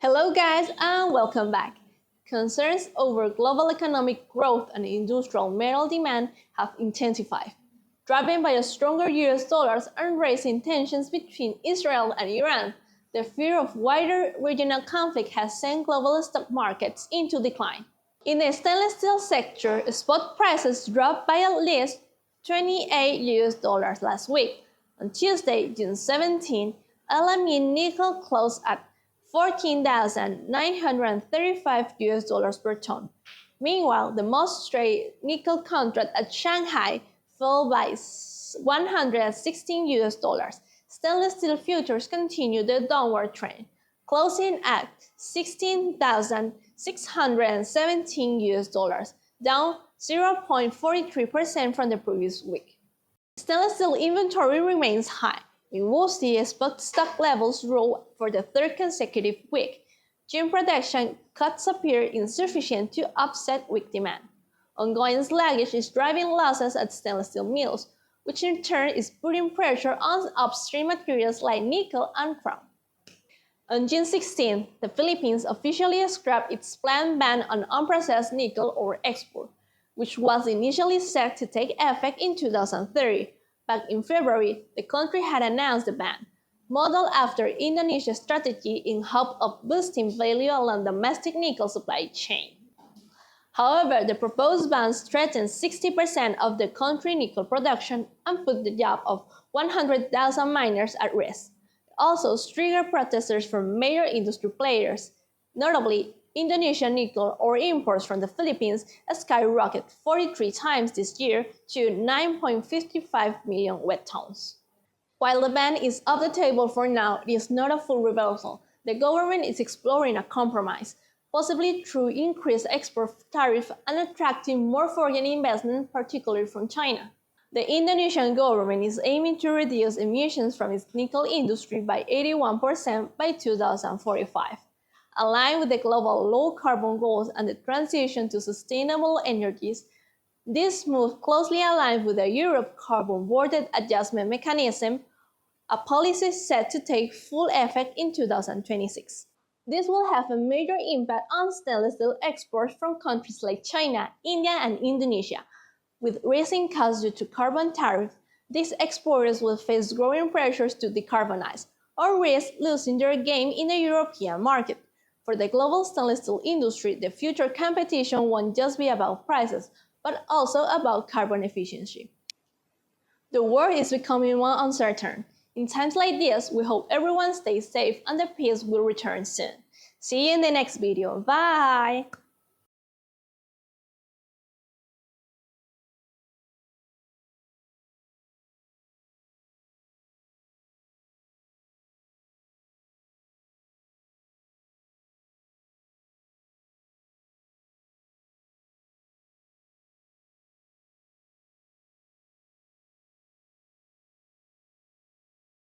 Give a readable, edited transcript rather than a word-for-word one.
Hello guys and welcome back. Concerns over global economic growth and industrial metal demand have intensified, driven by a stronger US dollar and rising tensions between Israel and Iran. The fear of wider regional conflict has sent global stock markets into decline. In the stainless steel sector, spot prices dropped by at least $28 last week. On Tuesday, June 17, LME nickel closed at $14,935 per ton. Meanwhile, the most traded nickel contract at Shanghai fell by $116. Stainless steel futures continue the downward trend, closing at $16,617, down 0.43% from the previous week. Stainless steel inventory remains high. In Wuxi, spot stock levels rose for the third consecutive week. June production cuts appear insufficient to offset weak demand. Ongoing sluggish is driving losses at stainless steel mills, which in turn is putting pressure on upstream materials like nickel and chrome. On June 16, the Philippines officially scrapped its planned ban on unprocessed nickel ore export, which was initially set to take effect in 2030. Back in February, the country had announced the ban, modeled after Indonesia's strategy in hope of boosting value along the domestic nickel supply chain. However, the proposed ban threatens 60% of the country's nickel production and put the job of 100,000 miners at risk. It also triggered protesters from major industry players. Notably, Indonesian nickel ore imports from the Philippines skyrocketed 43 times this year to 9.55 million wet tons. While the ban is off the table for now, it is not a full reversal. The government is exploring a compromise, possibly through increased export tariffs and attracting more foreign investment, particularly from China. The Indonesian government is aiming to reduce emissions from its nickel industry by 81% by 2045. Aligned with the global low-carbon goals and the transition to sustainable energies, this move closely aligns with the Europe Carbon Border Adjustment Mechanism, a policy set to take full effect in 2026. This will have a major impact on stainless steel exports from countries like China, India, and Indonesia. With rising costs due to carbon tariffs, these exporters will face growing pressures to decarbonize, or risk losing their game in the European market. For the global stainless steel industry, the future competition won't just be about prices, but also about carbon efficiency. The world is becoming more uncertain. In times like this, we hope everyone stays safe and the peace will return soon. See you in the next video. Bye!